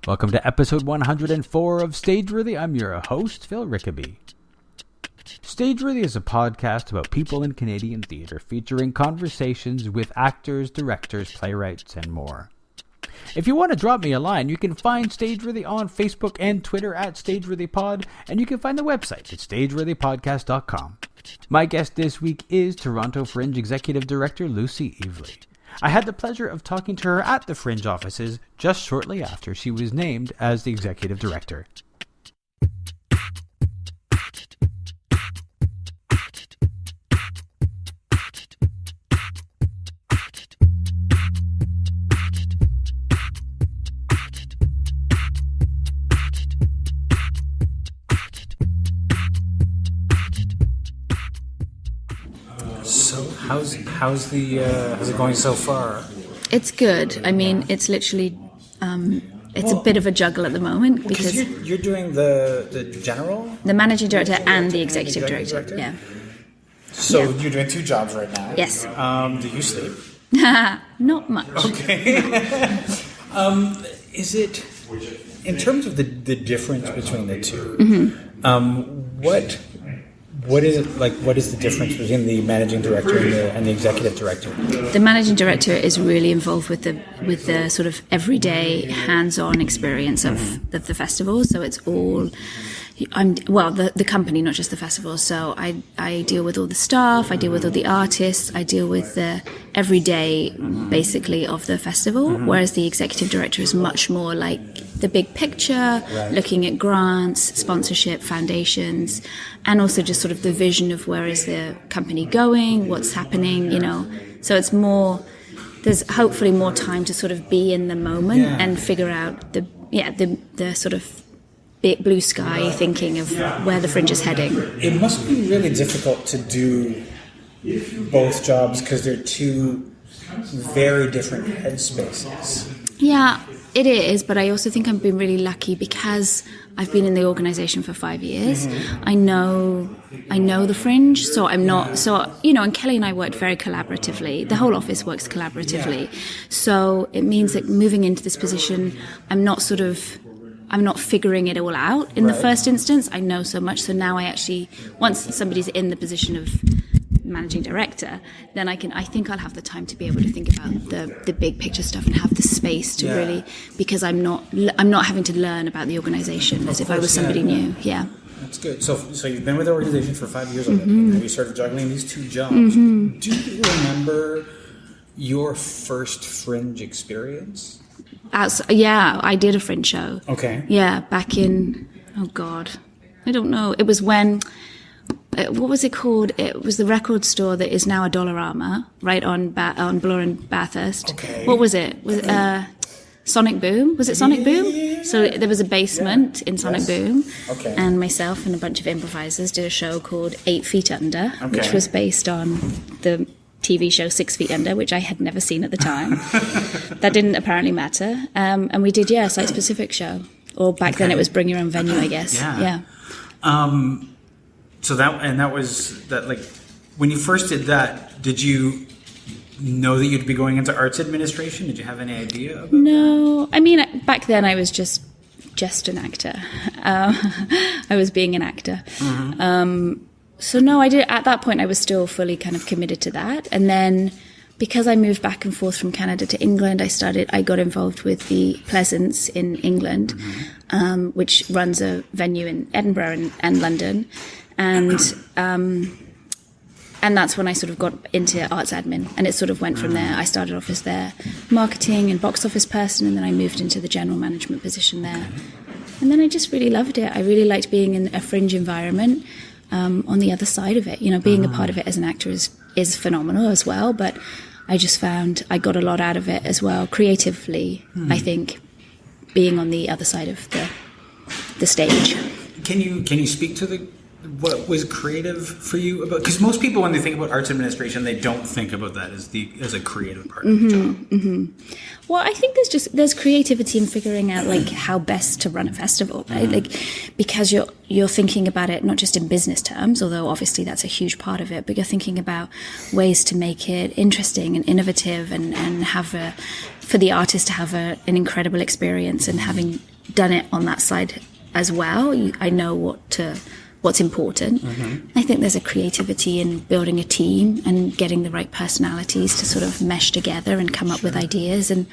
Welcome to episode 104 of Stageworthy. I'm your host, Phil Rickaby. Stageworthy is a podcast about people in Canadian theatre, featuring conversations with actors, directors, playwrights, and more. If you want to drop me a line, you can find Stageworthy on Facebook and Twitter at StageworthyPod, and you can find the website at stageworthypodcast.com. My guest this week is Toronto Fringe Executive Director Lucy Eveleigh. I had the pleasure of talking to her at the Fringe offices just shortly after she was named as the Executive Director. How's it going so far? It's good. I mean, it's literally it's a bit of a juggle at the moment because you're doing the general, the managing director and the executive director. Yeah. So you're doing two jobs right now. Yes. Do you sleep? Not much. Okay. Is it in terms of the difference between the two? Mm-hmm. What is it like? What is the difference between the managing director and the executive director? The managing director is really involved with the sort of everyday hands-on experience of the festival. So it's all the company, not just the festival. So I deal with all the staff, I deal with all the artists, I deal with the everyday basically of the festival. Mm-hmm. Whereas the executive director is much more like the big picture, right, looking at grants, sponsorship, foundations, and also just sort of the vision of where is the company going, what's happening, you know. So it's more, there's hopefully more time to sort of be in the moment and figure out the sort of big blue sky thinking of where the Fringe is heading. It must be really difficult to do both jobs because they're two very different headspaces. Yeah, it is, but I also think I've been really lucky because I've been in the organisation for 5 years. Mm-hmm. I know the Fringe, so I'm not, so, you know, and Kelly and I worked very collaboratively. The whole office works collaboratively. Yeah. So it means that moving into this position, I'm not figuring it all out in the first instance. I know so much, so now I actually, once somebody's in the position of managing director, then I think I'll have the time to be able to think about the big picture stuff and have the space to really, because I'm not having to learn about the organisation as if I was somebody new. Yeah. That's good. So you've been with the organisation for 5 years already, and now you started juggling these two jobs. Mm-hmm. Do you remember your first Fringe experience? I did a Fringe show. Okay. Yeah, back in, oh God, I don't know. It was when, what was it called? It was the record store that is now a Dollarama, right on Bloor and Bathurst. Okay. What was it? Was it Sonic Boom? Was it Sonic Boom? Yeah. So there was a basement in Sonic Boom. Okay. And myself and a bunch of improvisers did a show called 8 Feet Under, which was based on the TV show 6 Feet Under, which I had never seen at the time. That didn't apparently matter. And we did, a site-specific show. Or back then it was Bring Your Own Venue, I guess. Yeah. So that was like, when you first did that, did you know that you'd be going into arts administration? Did you have any idea about No. I mean, back then I was just an actor. I was being an actor. Mm-hmm. So no, I did. At that point, I was still fully kind of committed to that. And then because I moved back and forth from Canada to England, I got involved with the Pleasance in England, which runs a venue in Edinburgh and London. And that's when I sort of got into arts admin, and it sort of went from there. I started off as their marketing and box office person, and then I moved into the general management position there. And then I just really loved it. I really liked being in a Fringe environment. On the other side of it, you know, being a part of it as an actor is phenomenal as well, but I just found I got a lot out of it as well creatively. I think being on the other side of the stage. Can you speak to what was creative for you about, because most people when they think about arts administration they don't think about that as a creative part of the job. Well, I think there's creativity in figuring out like how best to run a festival, right? Like, because you're thinking about it not just in business terms, although obviously that's a huge part of it, but you're thinking about ways to make it interesting and innovative and have for the artist to have an incredible experience. And having done it on that side as well, I know what's important. I think there's a creativity in building a team and getting the right personalities to sort of mesh together and come up with ideas. And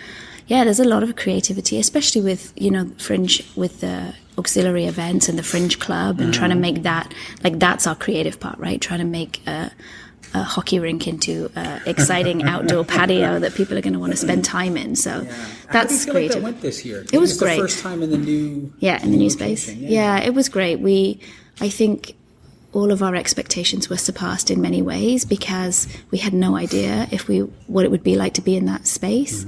yeah, there's a lot of creativity, especially with, Fringe, with the auxiliary events and the Fringe Club, and trying to make that, like, that's our creative part, right? Trying to make a hockey rink into an exciting outdoor patio that people are going to want to spend time in. So that's creative. Like that went this year? It was great. The first time in the new new space. Yeah, it was great. I think all of our expectations were surpassed in many ways because we had no idea what it would be like to be in that space.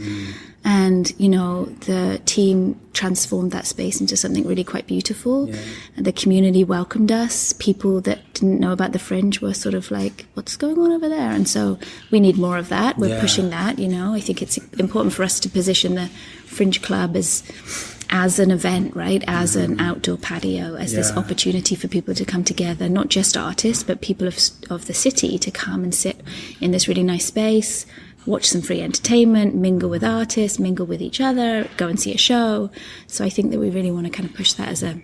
And, the team transformed that space into something really quite beautiful. And the community welcomed us. People that didn't know about the Fringe were sort of like, what's going on over there? And so we need more of that. We're pushing that, I think it's important for us to position the Fringe Club as an event, right? As an outdoor patio, as this opportunity for people to come together, not just artists, but people of the city to come and sit in this really nice space, watch some free entertainment, mingle with artists, mingle with each other, go and see a show. So I think that we really want to kind of push that as a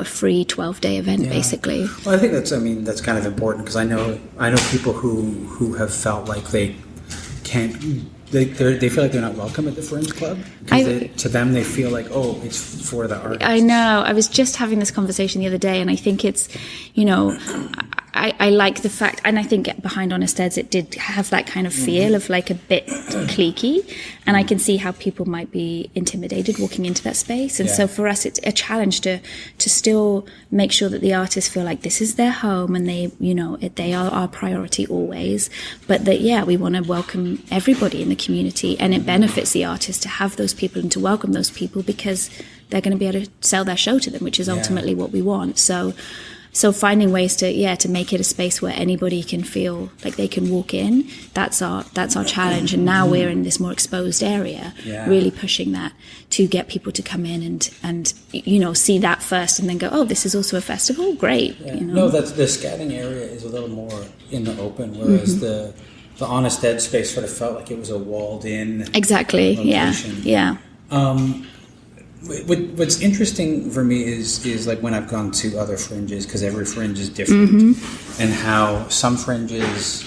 free 12-day event, basically. Well, I think that's kind of important, because I know people who have felt like they can't. They feel like they're not welcome at the Fringe Club. To them, they feel like, it's for the artists. I know. I was just having this conversation the other day, and I think it's, I like the fact, and I think behind Honest Eds it did have that kind of feel of like a bit cliquey, and I can see how people might be intimidated walking into that space. And so for us, it's a challenge to still make sure that the artists feel like this is their home and they are our priority always, but that we want to welcome everybody in the community, and it benefits the artists to have those people and to welcome those people because they're going to be able to sell their show to them, which is ultimately what we want. So finding ways to make it a space where anybody can feel like they can walk in, that's our challenge. And now we're in this more exposed area, really pushing that to get people to come in and see that first and then go, this is also a festival? Great. No, that's the scouting area is a little more in the open, whereas the Honest Ed space sort of felt like it was a walled in location. What's interesting for me is like when I've gone to other fringes, because every fringe is different, and how some fringes,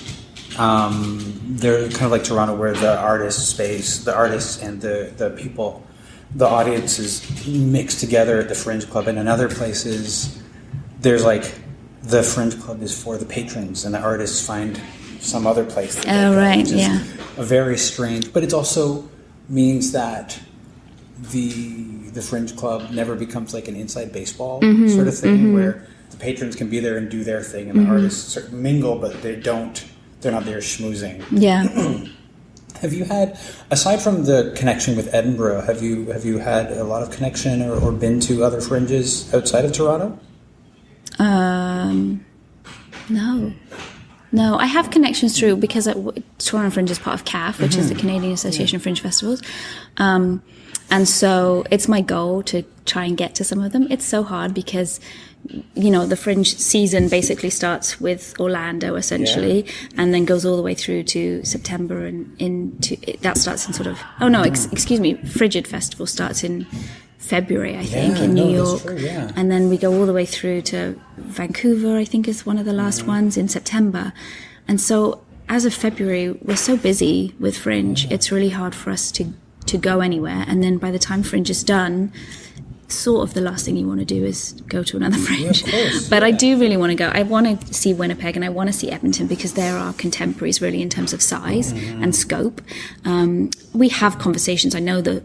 they're kind of like Toronto, where the artists and the people, the audiences mix together at the Fringe Club, and in other places there's like the Fringe Club is for the patrons and the artists find some other place that they go, which is a very strange, but it also means that the Fringe Club never becomes like an inside baseball sort of thing, where the patrons can be there and do their thing, and the artists sort of mingle, but they're not there schmoozing. Have you had, aside from the connection with Edinburgh, have you had a lot of connection or been to other fringes outside of Toronto? No, I have connections through, because Toronto Fringe is part of CAF, which is the Canadian Association of Fringe Festivals. And so it's my goal to try and get to some of them. It's so hard because, the Fringe season basically starts with Orlando, essentially, and then goes all the way through to September, and that starts in sort of, excuse me, Frigid Festival starts in February, I think, in New York. That's true, and then we go all the way through to Vancouver, I think is one of the last ones, in September. And so as of February, we're so busy with Fringe, it's really hard for us to go anywhere. And then by the time Fringe is done, sort of the last thing you want to do is go to another Fringe. But I do really want to go. I want to see Winnipeg and I want to see Edmonton, because they're our contemporaries really in terms of size and scope. We have conversations. I know that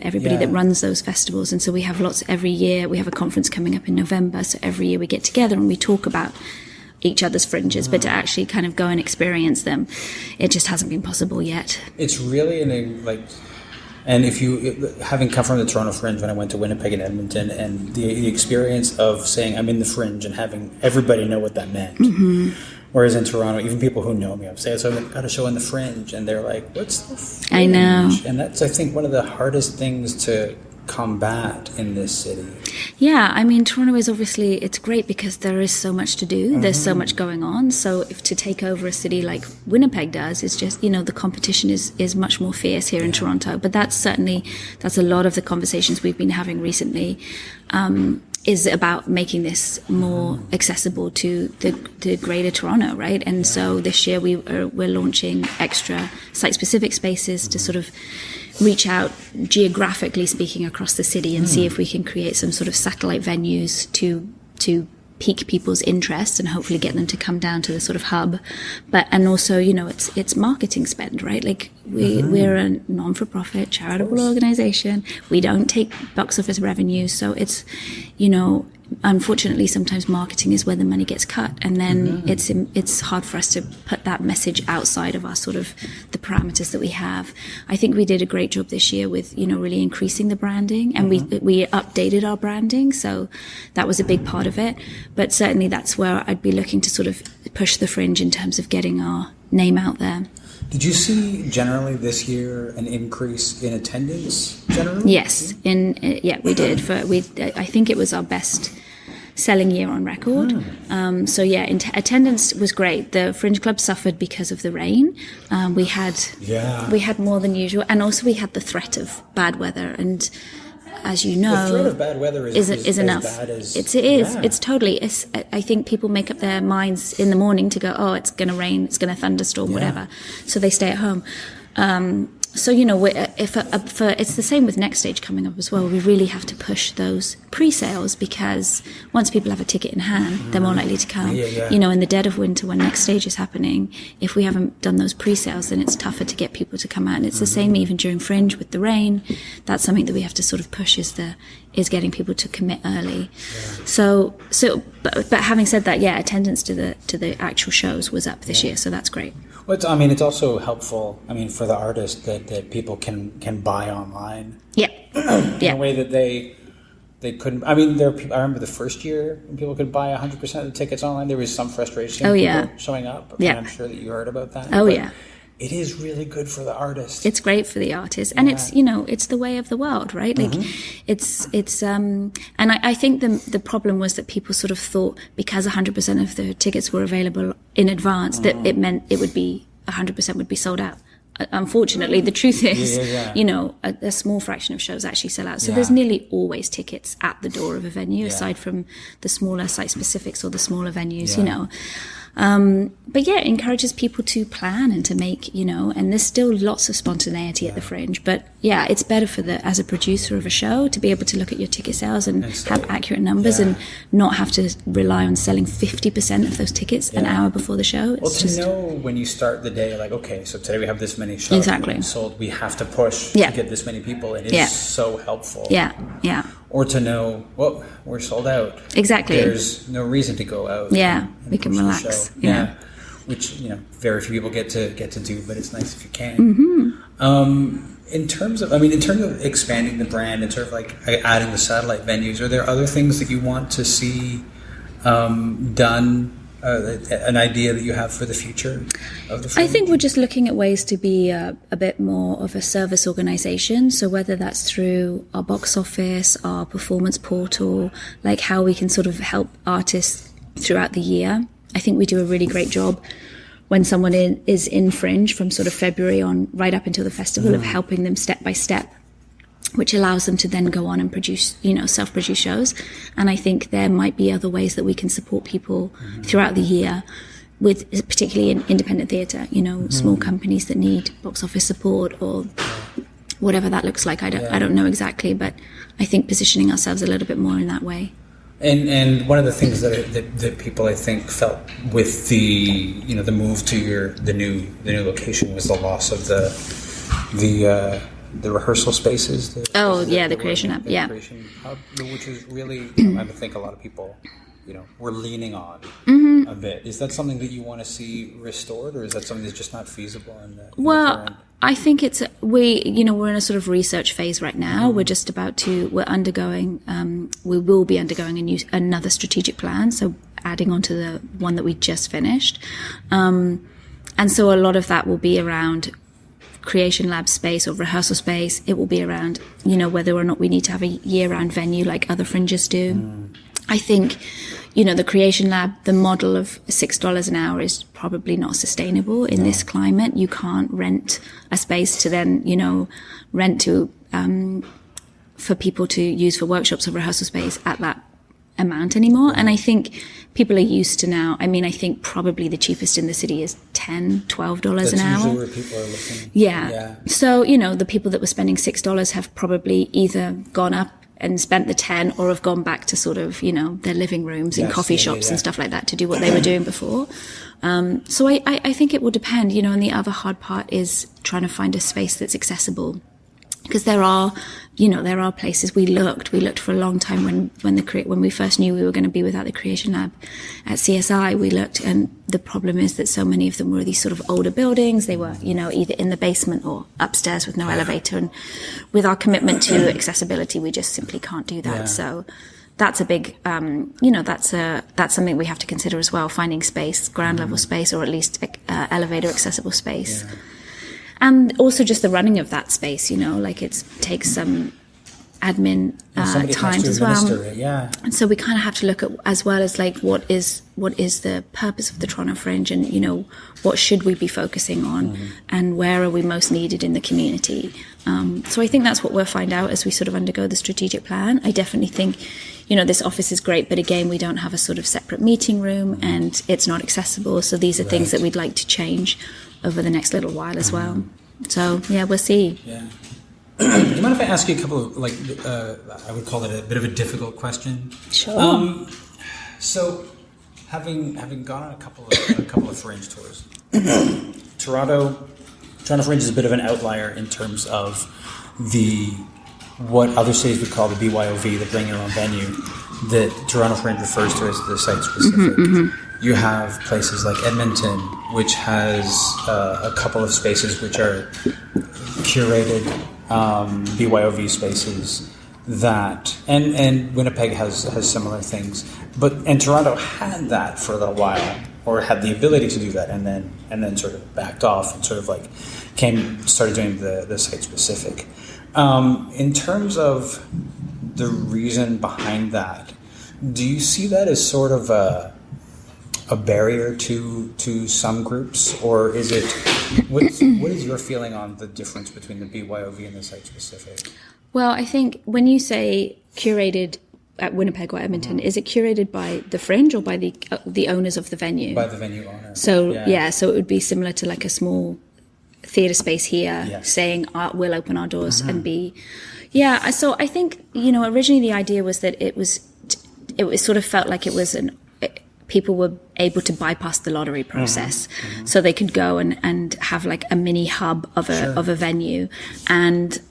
everybody that runs those festivals, and so we have lots every year. We have a conference coming up in November, so every year we get together and we talk about each other's fringes, but to actually kind of go and experience them, it just hasn't been possible yet. It's really And if you, having come from the Toronto Fringe when I went to Winnipeg and Edmonton, and the experience of saying I'm in the Fringe and having everybody know what that meant. Mm-hmm. Whereas in Toronto, even people who know me, I'm saying, so I've got a show in the Fringe, and they're like, what's the Fringe? I know. And that's, I think, one of the hardest things to combat in this city. Yeah, I mean, Toronto is obviously, it's great because there is so much to do. Mm-hmm. There's so much going on. So if to take over a city like Winnipeg does, it's just, the competition is much more fierce here in Toronto. But that's a lot of the conversations we've been having recently, is about making this more accessible to the greater Toronto, right? And so this year we're launching extra site-specific spaces to sort of reach out geographically speaking across the city and see if we can create some sort of satellite venues to pique people's interest and hopefully get them to come down to the sort of hub. And also, it's marketing spend, right? Like we're a non-for-profit charitable organization. We don't take box office revenue. So it's, unfortunately sometimes marketing is where the money gets cut, and then it's hard for us to put that message outside of our sort of the parameters that we have. I think we did a great job this year with really increasing the branding, and we updated our branding, so that was a big part of it. But certainly that's where I'd be looking to sort of push the Fringe in terms of getting our name out there. Did you see generally this year an increase in attendance generally? Yes, we did. I think it was our best selling year on record. Attendance was great. The Fringe Club suffered because of the rain. We had more than usual, and also we had the threat of bad weather. And as you know, the threat of bad weather is enough. As bad as it is. Yeah. It's totally. I think people make up their minds in the morning to go, oh, it's going to rain, it's going to thunderstorm, whatever. So they stay at home. It's the same with Next Stage coming up as well. We really have to push those pre-sales, because once people have a ticket in hand, they're more likely to come. In the dead of winter when Next Stage is happening, if we haven't done those pre-sales, then it's tougher to get people to come out. And it's the same even during Fringe with the rain. That's something that we have to sort of push is getting people to commit early. But having said that, attendance to the actual shows was up this year, so that's great. Well, it's also helpful, for the artist that people can buy online. Yeah. In a way that they couldn't. I remember the first year when people could buy 100% of the tickets online. There was some frustration. People showing up. I'm sure that you heard about that. It is really good for the artist. It's great for the artist, and it's the way of the world, right? Like and I think the problem was that people sort of thought because 100% of the tickets were available in advance that it meant it would be 100% would be sold out. Unfortunately, the truth is, a small fraction of shows actually sell out. So there's nearly always tickets at the door of a venue, aside from the smaller site specifics or the smaller venues, But it encourages people to plan and to make, and there's still lots of spontaneity at the Fringe. But it's better as a producer of a show to be able to look at your ticket sales and have accurate numbers and not have to rely on selling 50% of those tickets an hour before the show. To know when you start the day, like, okay, so today we have this many shows sold, we have to push to get this many people in. It's so helpful. Yeah. Or to know, well, we're sold out. Exactly. There's no reason to go out. Yeah, we can relax. Yeah. Which, very few people get to do, but it's nice if you can. Mm-hmm. In terms of expanding the brand, in terms of like adding the satellite venues, are there other things that you want to see done? An idea that you have for the future of the Fringe? I think we're just looking at ways to be a bit more of a service organisation. So whether that's through our box office, our performance portal, like how we can sort of help artists throughout the year. I think we do a really great job when someone is in Fringe from sort of February on right up until the festival of helping them step by step, which allows them to then go on and produce, self-produce shows. And I think there might be other ways that we can support people throughout the year, with particularly in independent theatre, small companies that need box office support or whatever that looks like. I don't know exactly, but I think positioning ourselves a little bit more in that way. And one of the things that people I think felt with the the move to the new location was the loss of the rehearsal spaces. The Creation Hub, Creation Hub, which is really, I think a lot of people we're leaning on a bit. Is that something that you want to see restored, or is that something that's just not feasible in the current? I think we're in a sort of research phase right now. We're just we will be undergoing another strategic plan. So adding on to the one that we just finished. And so a lot of that will be around creation lab space or rehearsal space. It will be around, whether or not we need to have a year-round venue like other fringes do. I think, the creation lab, the model of $6 an hour is probably not sustainable in this climate. You can't rent a space to then, rent to, for people to use for workshops or rehearsal space at that amount anymore. And I think people are used to now. I mean, I think probably the cheapest in the city is $10, $12 an hour. That's usually where people are looking. Yeah. So, the people that were spending $6 have probably either gone up and spent the 10 or have gone back to sort of, their living rooms and coffee shops and stuff like that to do what they were doing before. So I think it will depend, and the other hard part is trying to find a space that's accessible. Because there are places we looked for a long time when we first knew we were going to be without the Creation Lab at CSI. We looked, and the problem is that so many of them were these sort of older buildings. They were, either in the basement or upstairs with no elevator. And with our commitment to accessibility, we just simply can't do that. Yeah. So that's a big, that's something we have to consider as well. Finding space, ground level space, or at least elevator accessible space. Yeah. And also just the running of that space, it takes some admin times as well. And so we kind of have to look at as well as what is the purpose of the Toronto Fringe, and what should we be focusing on, and where are we most needed in the community. So I think that's what we'll find out as we sort of undergo the strategic plan. I definitely think, this office is great, but again, we don't have a sort of separate meeting room, and it's not accessible. So these are things that we'd like to change over the next little while as well. So we'll see. Yeah. Do you mind if I ask you a couple of I would call it a bit of a difficult question? Sure. So, having gone on a couple of Fringe tours, Toronto Fringe is a bit of an outlier in terms of what other cities would call the BYOV, the bring your own venue, that Toronto Fringe refers to as the site specific. You have places like Edmonton, which has a couple of spaces which are curated BYOV spaces and Winnipeg has similar things. And Toronto had that for a little while, or had the ability to do that, and then sort of backed off and sort of started doing the site specific. In terms of the reason behind that, do you see that as sort of a barrier to some groups, or is it? What is your feeling on the difference between the BYOV and the site specific? Well, I think when you say curated at Winnipeg or Edmonton, is it curated by the Fringe or by the owners of the venue? By the venue owner. So so it would be similar to a small theatre space here, saying we'll open our doors and be. Yeah, so I think originally the idea was that it sort of felt like it was people were able to bypass the lottery process, so they could go and have a mini hub of a venue, and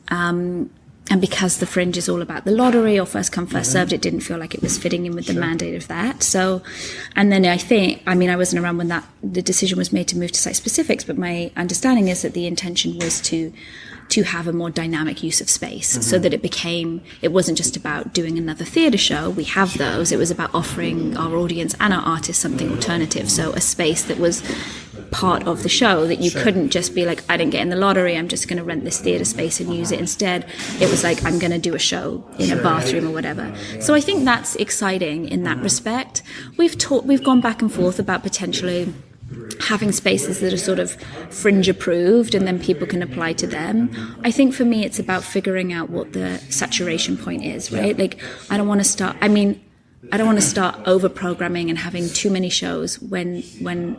because the Fringe is all about the lottery or first come first served, it didn't feel like it was fitting in with the mandate of that. So, and then I wasn't around when the decision was made to move to site specifics, but my understanding is that the intention was to have a more dynamic use of space, so that it wasn't just about doing another theatre show. We have those. It was about offering our audience and our artists something alternative. So a space that was part of the show, that you couldn't just be like, I didn't get in the lottery, I'm just going to rent this theatre space and use it. Instead, it was like, I'm going to do a show in a bathroom or whatever. So I think that's exciting in that respect. We've gone back and forth about potentially having spaces that are sort of Fringe approved, and then people can apply to them. I think for me, it's about figuring out what the saturation point is, right? I don't want to start over programming and having too many shows when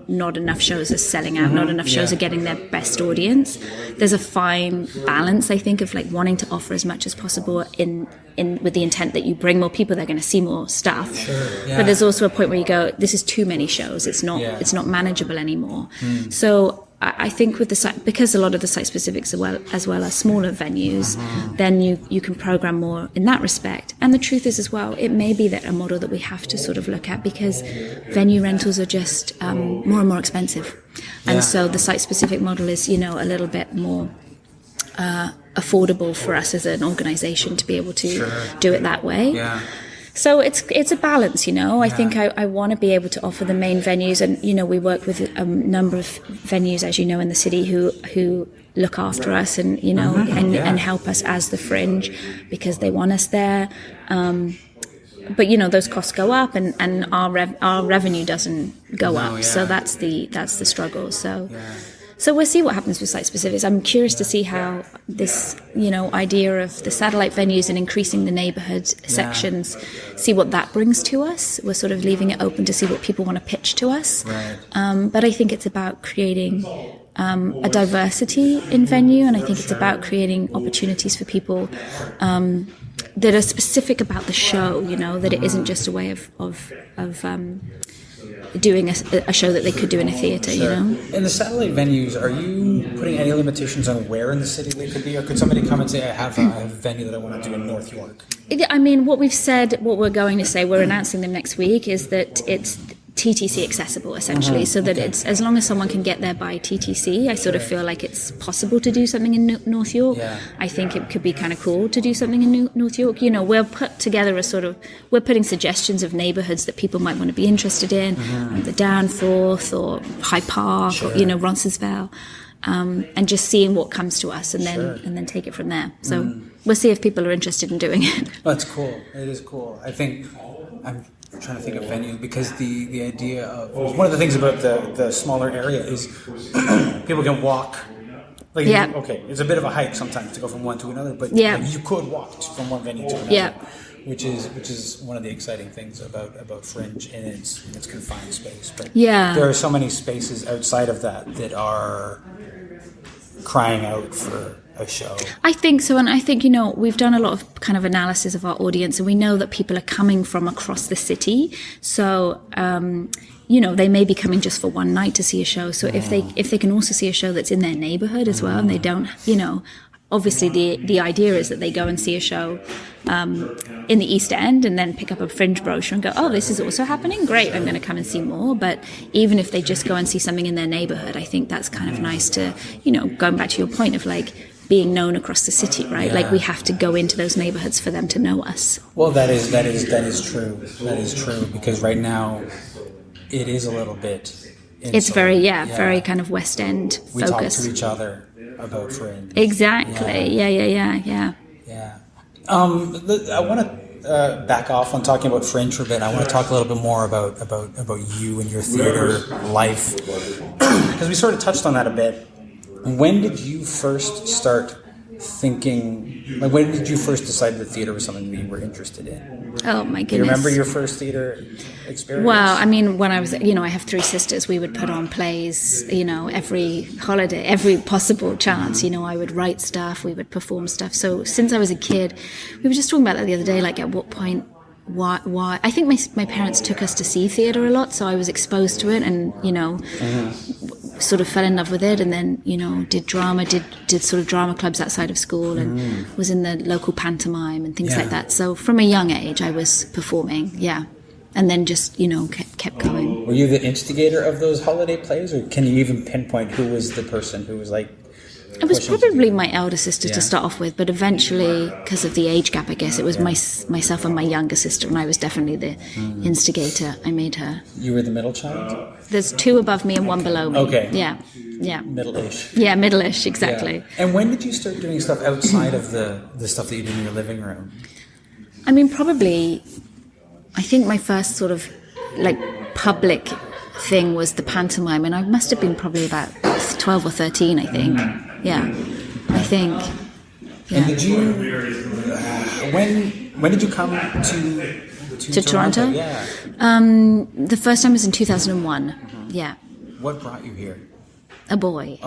not enough shows are selling out, not enough shows are getting their best audience. There's a fine balance, I think, of wanting to offer as much as possible in with the intent that you bring more people, they're going to see more stuff. But there's also a point where you go, this is too many shows. It's not manageable anymore. So I think with the site, because a lot of the site specifics as well are smaller venues, then you can program more in that respect. And the truth is as well, it may be that a model that we have to sort of look at, because venue rentals are just more and more expensive. And so the site specific model is, a little bit more affordable for us as an organization to be able to do it that way. Yeah. So it's a balance, I think I want to be able to offer the main venues, and we work with a number of venues, as you know, in the city who look after us and and help us as the Fringe, because they want us there. But those costs go up, and our revenue doesn't go up. So that's the struggle. So we'll see what happens with site specifics. I'm curious to see how this, idea of the satellite venues and increasing the neighborhood sections, see what that brings to us. We're sort of leaving it open to see what people want to pitch to us. Right. But I think it's about creating a diversity in venue, and I think it's about creating opportunities for people that are specific about the show, that it isn't just a way of doing a show that they could do in a theatre, In the satellite venues, are you putting any limitations on where in the city they could be? Or could somebody come and say, I have a venue that I want to do in North York? I mean, what we're going to say, we're announcing them next week, is that it's TTC accessible, essentially, so that it's, as long as someone can get there by TTC, I sort of feel like it's possible to do something in North York. I think it could be kind of cool to do something in North York. We'll put together we're putting suggestions of neighbourhoods that people might want to be interested in, the Danforth or Hyde Park or, Roncesvalles, and just seeing what comes to us and then take it from there. So we'll see if people are interested in doing it. That's cool. It is cool. I think I'm trying to think of venue, because the idea of one of the things about the smaller area is people can walk. Okay, it's a bit of a hike sometimes to go from one to another, but you could walk from one venue to another, which is one of the exciting things about Fringe in its confined space. But there are so many spaces outside of that are crying out for a show. I think so, and I think we've done a lot of kind of analysis of our audience, and we know that people are coming from across the city. So they may be coming just for one night to see a show. So if they can also see a show that's in their neighborhood as well, and they don't, obviously the idea is that they go and see a show in the East End and then pick up a Fringe brochure and go, oh, this is also happening, great, I'm going to come and see more. But even if they just go and see something in their neighborhood, I think that's kind of nice to, going back to your point of being known across the city, right? We have to go into those neighborhoods for them to know us. Well, that is true. That is true, because right now it is a little bit inside. It's very kind of West End focused. We talk to each other about Fringe. Exactly. Yeah. I want to back off on talking about Fringe for a bit. I want to talk a little bit more about you and your theater life, because we sort of touched on that a bit. When did you first start thinking, when did you first decide that theater was something that you were interested in? Oh my goodness. Do you remember your first theater experience? Well, I mean, when I was, I have 3 sisters, we would put on plays, every holiday, every possible chance, I would write stuff, we would perform stuff. So since I was a kid, we were just talking about that the other day, at what point, why? I think my parents took us to see theater a lot, so I was exposed to it and, sort of fell in love with it, and then, did drama, did sort of drama clubs outside of school, and was in the local pantomime and things like that. So from a young age, I was performing, and then just, kept going. Were you the instigator of those holiday plays, or can you even pinpoint who was the person who was It was probably my elder sister to start off with, but eventually, because of the age gap, I guess, it was myself and my younger sister, and I was definitely the instigator. I made her. You were the middle child? There's 2 above me and 1 below me. Okay. Yeah. Middle-ish. Yeah, middle-ish, exactly. Yeah. And when did you start doing stuff outside of the stuff that you did in your living room? I mean, probably, I think my first sort of, public thing was the pantomime, and I must have been probably about 12 or 13, I think. Yeah, I think. Yeah. And did you? When did you come to Toronto? Yeah. The first time was in 2001. Yeah. What brought you here? A boy.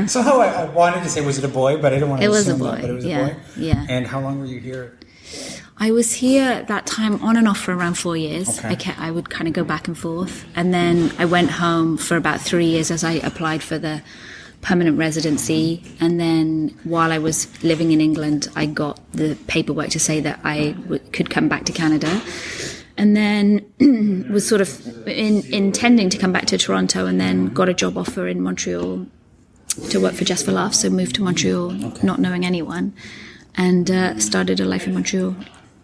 So I wanted to say, was it a boy? But I didn't want to assume that. But it was a boy. Yeah. And how long were you here? I was here at that time on and off for around 4 years. Okay. I would kind of go back and forth. And then I went home for about 3 years as I applied for the permanent residency. And then while I was living in England, I got the paperwork to say that I could come back to Canada. And then was sort of intending to come back to Toronto, and then got a job offer in Montreal to work for Just for Laughs. So moved to Montreal, not knowing anyone, and started a life in Montreal.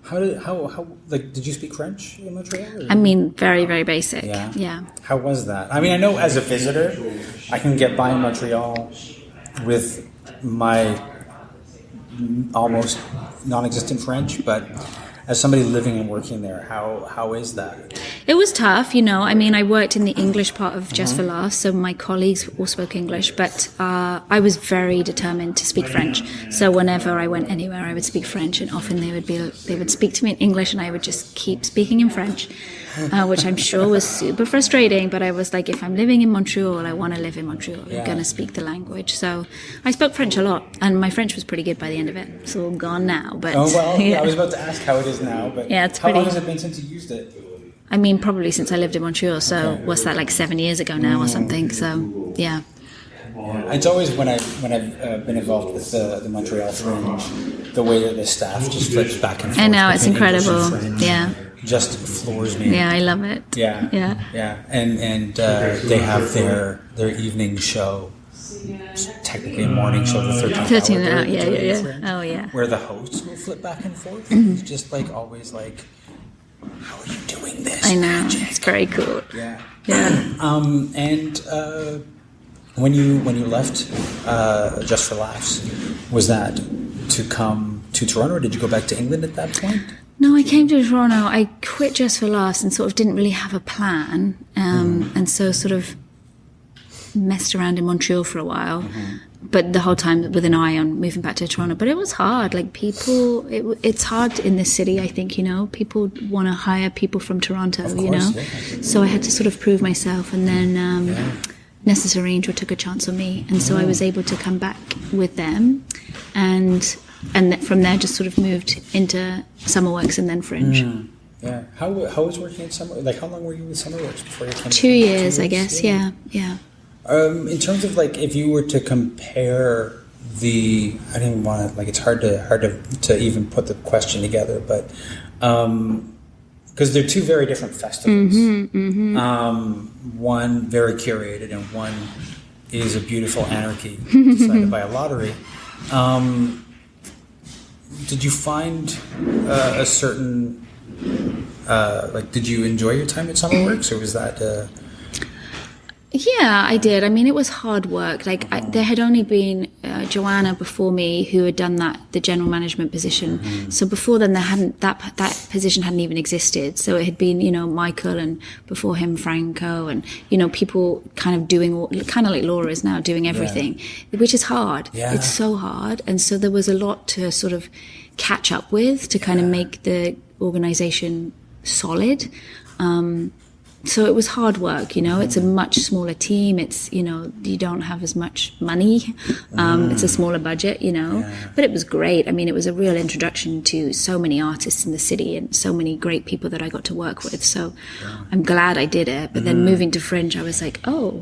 How did you speak French in Montreal? Or? I mean, very, very basic. Yeah. How was that? I mean, I know as a visitor, I can get by in Montreal with my almost non-existent French, but as somebody living and working there, how is that? It was tough, you know. I mean, I worked in the English part of Just for Laughs, so my colleagues all spoke English, but I was very determined to speak French. So whenever I went anywhere, I would speak French, and often they would speak to me in English, and I would just keep speaking in French, which I'm sure was super frustrating. But I was like, if I'm living in Montreal, I want to live in Montreal. I'm going to speak the language. So I spoke French a lot, and my French was pretty good by the end of it. It's all gone now. But I was about to ask how it is now, but how long has it been since you used it? I mean, probably since I lived in Montreal. So what's that, like 7 years ago now or something? So yeah. It's always when I've been involved with the Montreal Fringe, the way that the staff just flips back and forth. I know, it's incredible. Yeah. Just floors me. Yeah, I love it. Yeah. And they have their evening show. It's technically a morning show, the 13th hour. Yeah. Oh, yeah. Where the hosts will flip back and forth. It's just like always like, how are you doing this? I know. Magic? It's very cool. Yeah. Yeah. When you left Just for Laughs, was that to come to Toronto, or did you go back to England at that point? No, I came to Toronto. I quit Just for Laughs and sort of didn't really have a plan, and so sort of messed around in Montreal for a while, but the whole time with an eye on moving back to Toronto. But it was hard. Like people, it's hard in this city. I think, you know, people want to hire people from Toronto. Of course, you know, so I had to sort of prove myself, and then. Necessary Angel took a chance on me, and so I was able to come back with them, and from there just sort of moved into SummerWorks and then Fringe. Yeah. How was working at Summer? Like, how long were you with SummerWorks before you came? 2 years, I guess. Yeah. In terms of like, if you were to compare I didn't want to, like, it's hard to even put the question together, but. Because they're two very different festivals. One very curated, and one is a beautiful anarchy decided by a lottery. Did you find a certain did you enjoy your time at SummerWorks, or was that? Yeah, I did. I mean, it was hard work. Like there had only been Joanna before me who had done the general management position. So before then, that position hadn't even existed. So it had been, you know, Michael, and before him Franco, and you know, people kind of doing kind of like Laura is now doing everything, which is hard. Yeah. It's so hard, and so there was a lot to sort of catch up with to kind of make the organization solid. So it was hard work, you know. It's a much smaller team. It's, you know, you don't have as much money. It's a smaller budget, you know. Yeah. But it was great. I mean, it was a real introduction to so many artists in the city and so many great people that I got to work with. So I'm glad I did it. But then moving to Fringe, I was like, oh,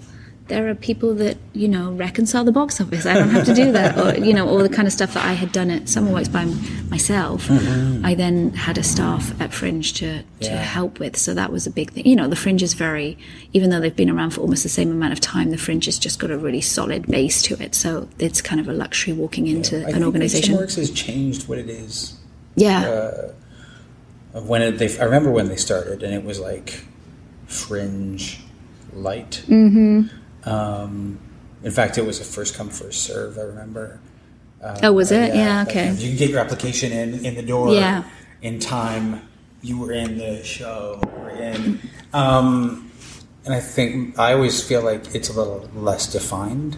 there are people that, you know, reconcile the box office. I don't have to do that. Or, you know, all the kind of stuff that I had done at SummerWorks by myself. I then had a staff at Fringe to help with. So that was a big thing. You know, the Fringe is even though they've been around for almost the same amount of time, the Fringe has just got a really solid base to it. So it's kind of a luxury walking into an organization. SummerWorks has changed what it is. Yeah. I remember when they started, and it was like Fringe light. In fact, it was a first come, first serve, I remember. Was it? Yeah, okay. You can get your application in the door in time. You were in the show. And I always feel like it's a little less defined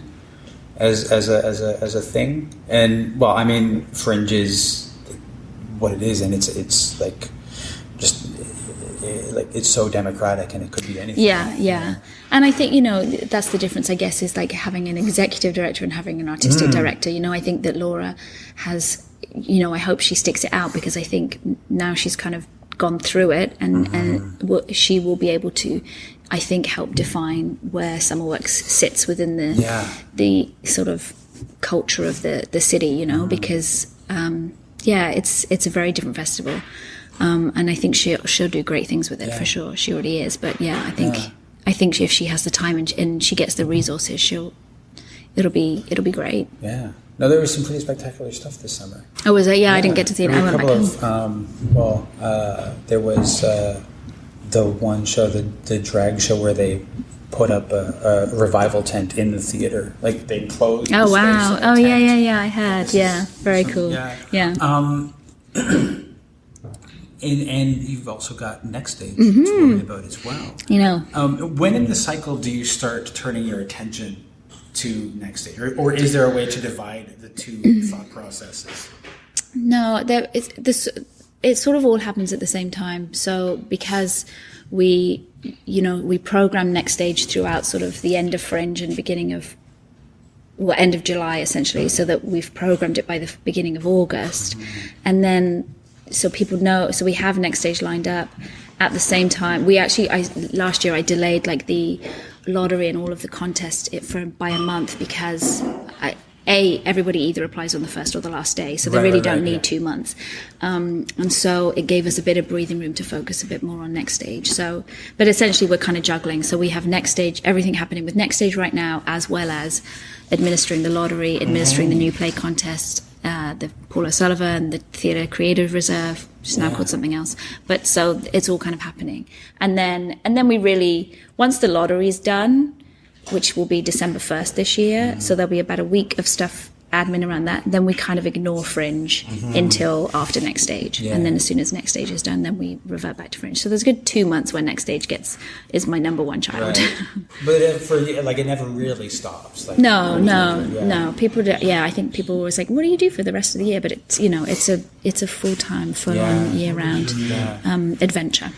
as a thing. And, well, I mean, Fringe is what it is, and it's like just... like it's so democratic, and it could be anything. Yeah. And I think, you know, that's the difference, I guess, is like having an executive director and having an artistic director. You know, I think that Laura has I hope she sticks it out, because I think now she's kind of gone through it, and she will be able to, I think, help define where SummerWorks sits within the sort of culture of the city, because it's a very different festival, and I think she'll do great things with it for sure. She already is, but I think if she has the time and she gets the resources, it'll be great. Yeah. No, there was some pretty spectacular stuff this summer. Oh, was it? Yeah, I didn't get to see it. I went back home. There was the one show, the drag show, where they put up a revival tent in the theater. Like, they closed the space. Oh, wow. Oh, yeah, I heard. Yeah, very cool. Yeah. And you've also got Next Stage to worry about as well. When in the cycle do you start turning your attention to Next Stage, or is there a way to divide the two thought processes? No, it sort of all happens at the same time. So because we program Next Stage throughout sort of the end of Fringe and end of July, essentially, so that we've programmed it by the beginning of August, and then so people know. So we have Next Stage lined up at the same time. Last year I delayed like the lottery and all of the contests by a month, because everybody either applies on the first or the last day, so they really don't need 2 months, and so it gave us a bit of breathing room to focus a bit more on Next Stage. So, but essentially we're kind of juggling. So we have Next Stage, everything happening with Next Stage right now, as well as administering the lottery, administering the new play contest, the Paul O'Sullivan, the Theatre Creative Reserve, which is now called something else. But so it's all kind of happening. And then we really, once the lottery is done, which will be December 1st this year, so there'll be about a week of stuff, admin around that, then we kind of ignore Fringe until after Next Stage. And then as soon as Next Stage is done, then we revert back to Fringe. So there's a good 2 months when Next Stage is my number one child. Right. But for it never really stops. Like, no. People I think people always like, what do you do for the rest of the year? But it's it's a full-time, full-on, year-round adventure.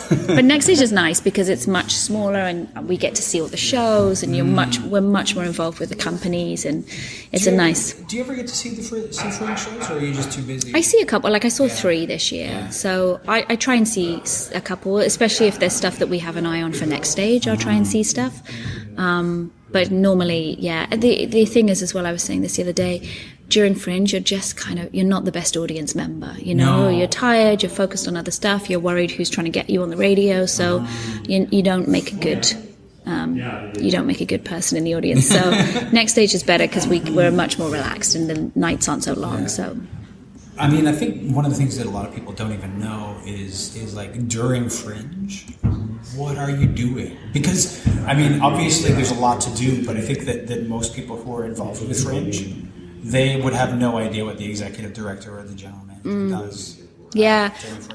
But Next Stage is nice because it's much smaller, and we get to see all the shows, and we're much more involved with the companies, and it's nice. Do you ever get to see the Fringe shows, or are you just too busy? I see a couple. Like I saw 3 this year, so I try and see a couple, especially if there's stuff that we have an eye on for Next Stage. I'll try and see stuff. But normally, the thing is as well, I was saying this the other day, during Fringe, you're just you're not the best audience member, You're tired, you're focused on other stuff, you're worried who's trying to get you on the radio, so you don't make a good person in the audience. So Next Stage is better because we're much more relaxed and the nights aren't so long. So I mean, I think one of the things that a lot of people don't even know is like during Fringe, what are you doing? Because, I mean, obviously there's a lot to do, but I think that most people who are involved with Fringe, they would have no idea what the executive director or the general manager does. Yeah,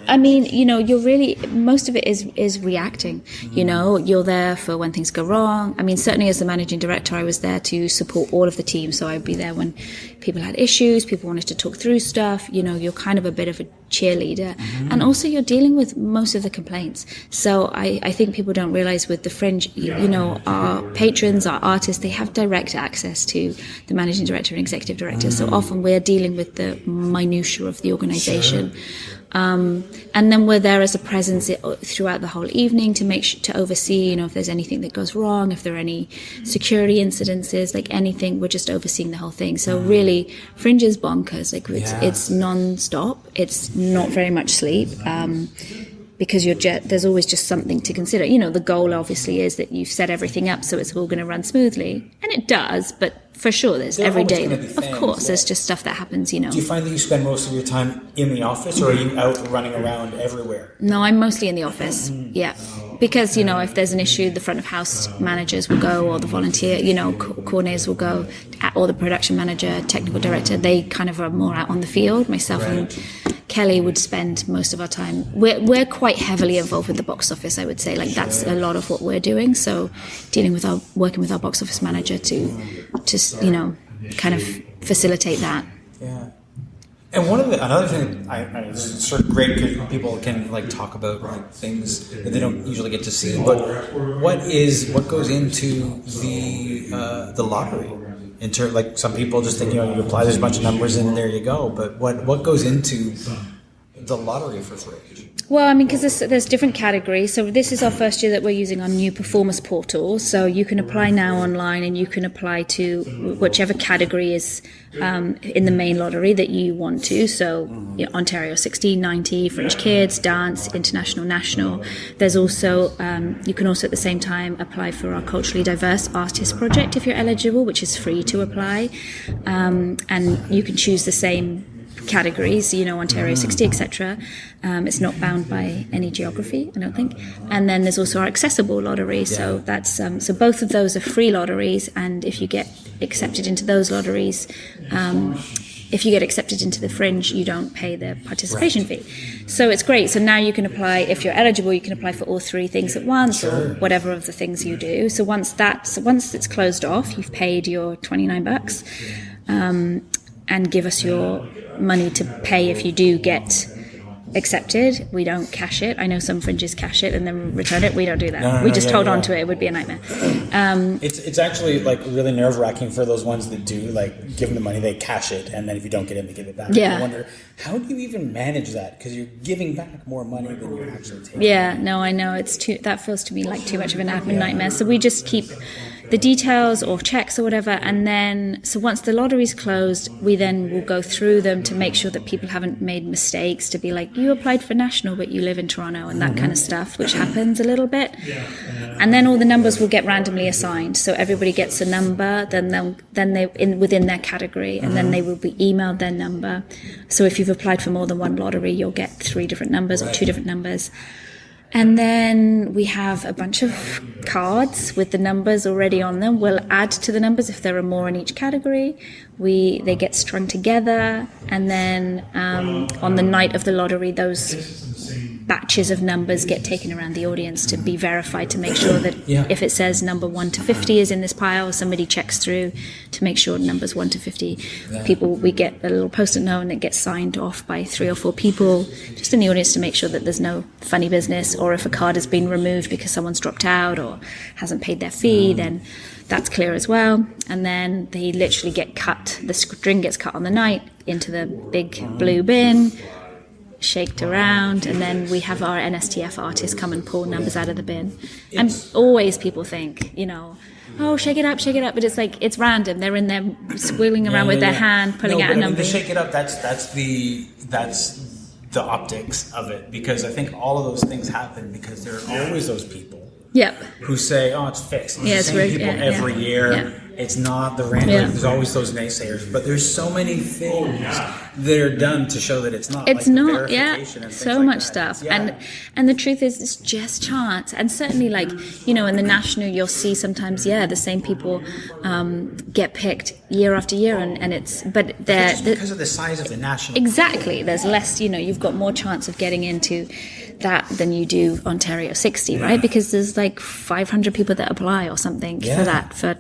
I mean, you're really, most of it is reacting, you're there for when things go wrong. I mean, certainly as the managing director, I was there to support all of the team. So I'd be there when people had issues, people wanted to talk through stuff, you're kind of a bit of a cheerleader. And also you're dealing with most of the complaints. So I think people don't realize with the Fringe, our patrons, our artists, they have direct access to the managing director and executive director. So often we're dealing with the minutiae of the organization. Sure. And then we're there as a presence throughout the whole evening to oversee, if there's anything that goes wrong, if there are any security incidences, like anything, we're just overseeing the whole thing. So really, Fringe is bonkers. Like it's non-stop. It's not very much sleep. Because there's always just something to consider. The goal obviously is that you've set everything up so it's all going to run smoothly, and it does. But for sure, there's every day. Of course, there's just stuff that happens. Do you find that you spend most of your time in the office, or are you out running around everywhere? No, I'm mostly in the office. Yeah, because if there's an issue, the front of house managers will go, or the volunteer, coordinators will go, or the production manager, technical director. They kind of are more out on the field. Myself and Kelly would spend most of our time. We're quite heavily involved with the box office, I would say. Like that's a lot of what we're doing. So working with our box office manager to kind of facilitate that. Yeah. And another thing, it's sort of great because people can talk about things that they don't usually get to see. But what goes into the lottery Like some people just think, you apply, there's a bunch of numbers and there you go. But what goes into the lottery for Fringe? Well, I mean, because there's different categories. So this is our first year that we're using our new performance portal. So you can apply now online, and you can apply to whichever category is in the main lottery that you want to. So Ontario 60, 90, Fringe Kids, Dance, International, National. There's also, you can also at the same time apply for our Culturally Diverse Artist Project if you're eligible, which is free to apply. And you can choose the same categories, Ontario 60, etc. It's not bound by any geography, I don't think. And then there's also our accessible lottery. So that's so both of those are free lotteries, and if you get accepted into those lotteries, if you get accepted into the Fringe, you don't pay the participation fee. So it's great. So now you can apply, if you're eligible, you can apply for all three things at once, or whatever of the things you do. So once it's closed off, you've paid your $29, and give us your money to pay if you do get accepted. We don't cash it. I know some fringes cash it and then return it. We don't do that. We just hold on to it. It would be a nightmare. It's actually like really nerve-wracking for those ones that do, like, give them the money, they cash it, and then if you don't get it, they give it back. Yeah. I wonder, how do you even manage that? Because you're giving back more money than you're actually taking. Yeah, no, I know. That feels to me like too much of an admin nightmare. So we just keep the details or checks or whatever, and then so once the lottery's closed, we then will go through them to make sure that people haven't made mistakes, to be like, you applied for national but you live in Toronto, and that kind of stuff, which happens a little bit. And then all the numbers will get randomly assigned, so everybody gets a number, then they within their category, and then they will be emailed their number. So if you've applied for more than one lottery, you'll get 3 different numbers or 2 different numbers. And then we have a bunch of cards with the numbers already on them. We'll add to the numbers if there are more in each category. They get strung together, and then on the night of the lottery, those batches of numbers get taken around the audience to be verified, to make sure that if it says number 1 to 50 is in this pile, somebody checks through to make sure numbers 1 to 50 people. We get a little post-it note, and it gets signed off by 3 or 4 people just in the audience to make sure that there's no funny business, or if a card has been removed because someone's dropped out or hasn't paid their fee, then that's clear as well. And then they literally get cut, the string gets cut on the night into the big blue bin, shaked around, and then we have our NSTF artists come and pull numbers out of the bin. And always people think, oh, shake it up, but it's like, it's random. They're in there squealing around with their hand, pulling out a number. The shake it up, that's the optics of it, because I think all of those things happen because there are always those people who say, oh, it's fixed. It's the same people every year. Yeah. It's not the random. There's always those naysayers, but there's so many things that are done to show that it's not. It's like not. The verification and so like much that. stuff, and the truth is, it's just chance. And certainly, like in the national, you'll see sometimes, the same people get picked year after year, and it's they're because of the size of the national. Exactly. There's less. You've got more chance of getting into that than you do Ontario 60, right? Because there's like 500 people that apply or something for that, for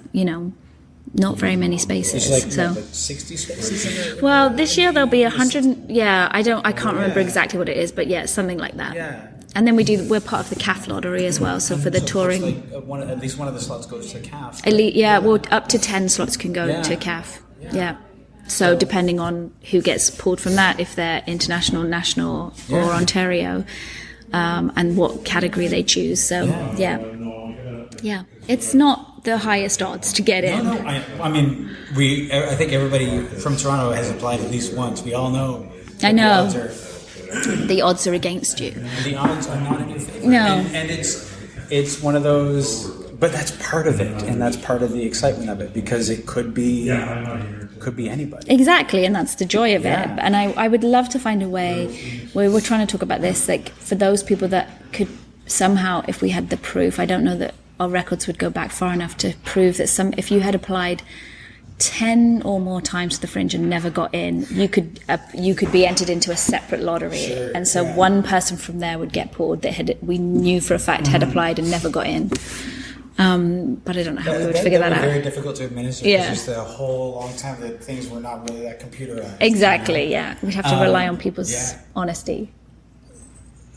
not very many spaces. It's like 60 spaces. Well, this year there'll be 100. I can't remember exactly what it is, but something like that. Yeah. And then we're part of the CAF lottery as well. So for the touring, at least one of the slots goes to CAF. Well, up to 10 slots can go to CAF. Yeah. So depending on who gets pulled from that, if they're international, national, or Ontario, and what category they choose. So it's not the highest odds to get in. No, I mean, I think everybody from Toronto has applied at least once. We all know. I know. The odds are against you. The odds are not in your favor. No. And it's one of those, but that's part of it, and that's part of the excitement of it, because it could be anybody. Exactly, and that's the joy of it. And I would love to find a way where we're trying to talk about this, like for those people that could somehow, if we had the proof, I don't know that our records would go back far enough to prove that if you had applied 10 or more times to the Fringe and never got in, you could be entered into a separate lottery, and so one person from there would get pulled that we knew for a fact had applied and never got in. But I don't know how we would figure that out. Very difficult to administer. It's just a whole long time that things were not really that computerized. Exactly. We'd have to rely on people's honesty.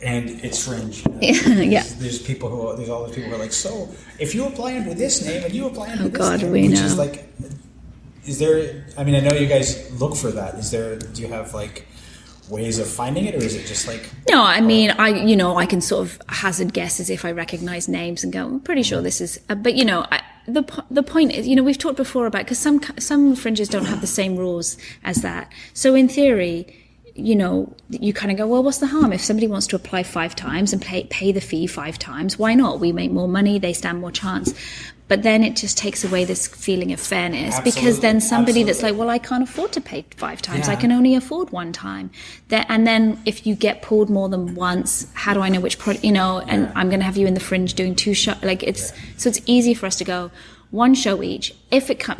And it's Fringe. There's all those people who are like, so if you apply under this name and you apply under this name, we which know. is like, is there? I mean, I know you guys look for that. Do you have like ways of finding it, or is it just like? No, I mean, I can sort of hazard guesses if I recognize names and go, I'm pretty sure this is. But the point is, we've talked before about, because some fringes don't have the same rules as that. So in theory, you kind of go, well, what's the harm if somebody wants to apply 5 times and pay the fee 5 times? Why not? We make more money, they stand more chance. But then it just takes away this feeling of fairness. Absolutely. Because then somebody that's like, well, I can't afford to pay 5 times. I can only afford 1 time. And then if you get pulled more than once, how do I know which product, and I'm going to have you in the fringe doing 2 shows. So it's easy for us to go 1 show each. If it comes,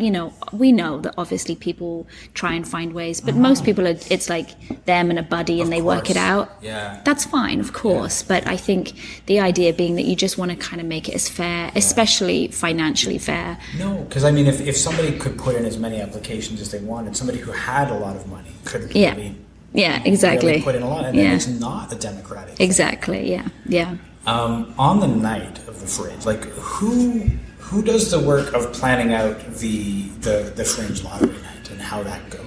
we know that obviously people try and find ways, but most people it's like them and a buddy and they work it out. Yeah. That's fine, of course. Yeah. But I think the idea being that you just want to kind of make it as fair, especially financially fair. No, because I mean, if somebody could put in as many applications as they wanted, somebody who had a lot of money could really, exactly, really put in a lot, and then it's not a democratic thing. Exactly. Yeah. On the night of the fringe, like who does the work of planning out the fringe lottery night and how that goes?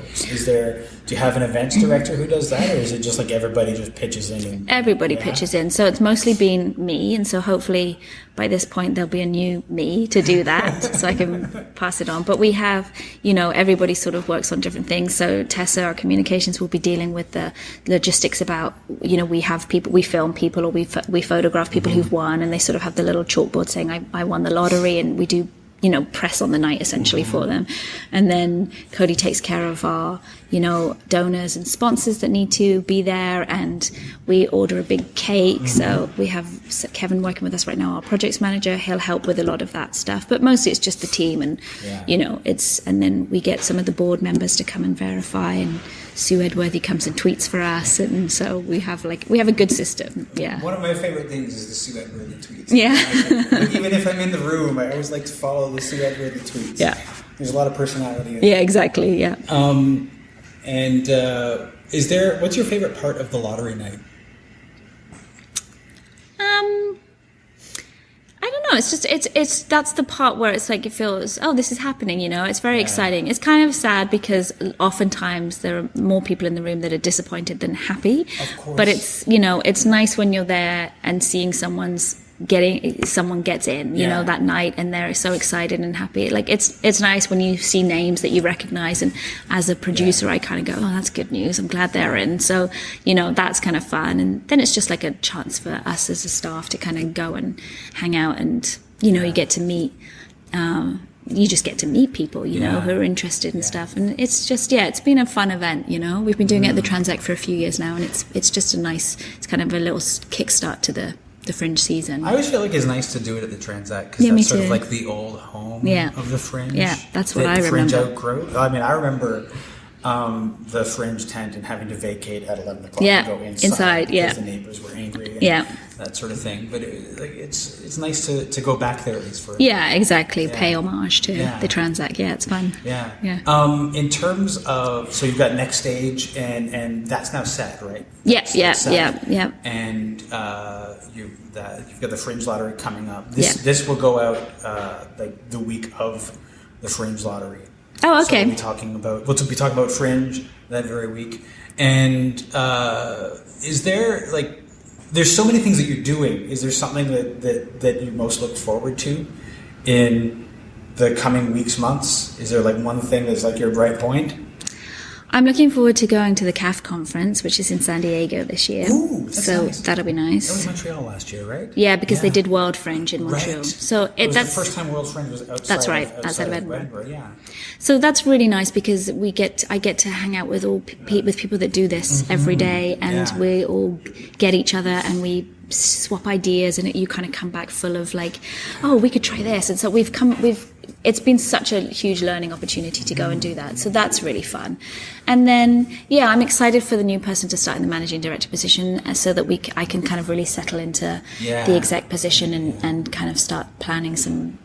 Do you have an events director who does that, or is it just like everybody just pitches in? Everybody pitches in. So it's mostly been me, and so hopefully by this point there'll be a new me to do that, so I can pass it on. But we have, everybody sort of works on different things. So Tessa, our communications, will be dealing with the logistics about, we have people, we film people, or we photograph people who've won, and they sort of have the little chalkboard saying, I won the lottery, and we do press on the night essentially for them. And then Cody takes care of our, donors and sponsors that need to be there, and we order a big cake. So we have Kevin working with us right now, our projects manager. He'll help with a lot of that stuff, but mostly it's just the team, and and then we get some of the board members to come and verify, and Sue Edworthy comes and tweets for us, and so we have a good system. Yeah. One of my favorite things is the Sue Edworthy tweets. Yeah. Even if I'm in the room, I always like to follow the Sue Edworthy tweets. Yeah. There's a lot of personality in it. Yeah, exactly. Yeah. And what's your favorite part of the lottery night? I don't know. It's just that's the part where it's like it feels, oh, this is happening. It's very exciting. It's kind of sad because oftentimes there are more people in the room that are disappointed than happy. Of course. But it's it's nice when you're there and seeing someone gets in, that night, and they're so excited and happy. Like it's nice when you see names that you recognize, and as a producer I kind of go, oh, that's good news, I'm glad they're in. So that's kind of fun, and then it's just like a chance for us as a staff to kind of go and hang out, and you get to meet you just get to meet people who are interested in stuff, and it's just it's been a fun event. We've been doing it at the Transact for a few years now, and it's just it's kind of a little kickstart to the Fringe season. I always feel like it's nice to do it at the Transact, because that's sort of like the old home of the Fringe. Yeah, that's what I remember. Fringe outgrowth. I mean, I remember the Fringe tent and having to vacate at 11 o'clock and go inside because the neighbors were angry and that sort of thing. But it's nice to go back there at least for exactly. Pay homage to the Transact. Yeah, it's fun. Yeah. In terms of, so you've got Next Stage, and that's now set, right? Yeah. And you've got the Fringe Lottery coming up. This will go out like the week of the Fringe Lottery. Oh, okay. So we'll be talking about Fringe that very week. And is there there's so many things that you're doing. Is there something that you most look forward to in the coming weeks, months? Is there one thing that's your bright point? I'm looking forward to going to the CAF conference, which is in San Diego this year. Ooh, that's nice. That'll be nice. That was Montreal last year, right? Yeah, because they did World Fringe in Montreal. Right. So it was the first time World Fringe was outside of Edinburgh. Yeah. So that's really nice, because I get to hang out with with people that do this every day, and we all get each other and we swap ideas, and you kind of come back full of oh, we could try this. And so it's been such a huge learning opportunity to go and do that. So that's really fun. And then, I'm excited for the new person to start in the managing director position, so that I can kind of really settle into the exec position and kind of start planning some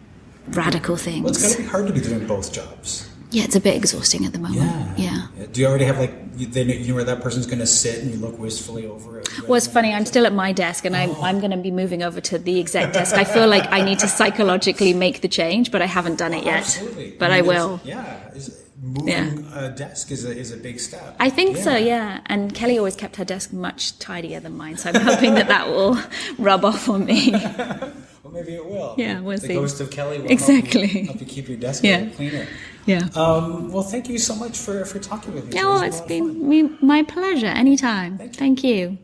radical things. Well, it's got to be hard to be doing both jobs. Yeah, it's a bit exhausting at the moment. Yeah. Do you already have you know where that person's going to sit, and you look wistfully over it? Well, it's funny. I'm still at my desk, and I'm going to be moving over to the exec desk. I feel like I need to psychologically make the change, but I haven't done it yet. Absolutely. But I will. Yeah. moving a desk is a big step. I think so, yeah. And Kelly always kept her desk much tidier than mine, so I'm hoping that will rub off on me. Well, maybe it will. Yeah, we'll see. The ghost of Kelly will help you keep your desk a little cleaner. Yeah. Well, thank you so much for talking with me. Oh, it's been my pleasure. Anytime. Thank you.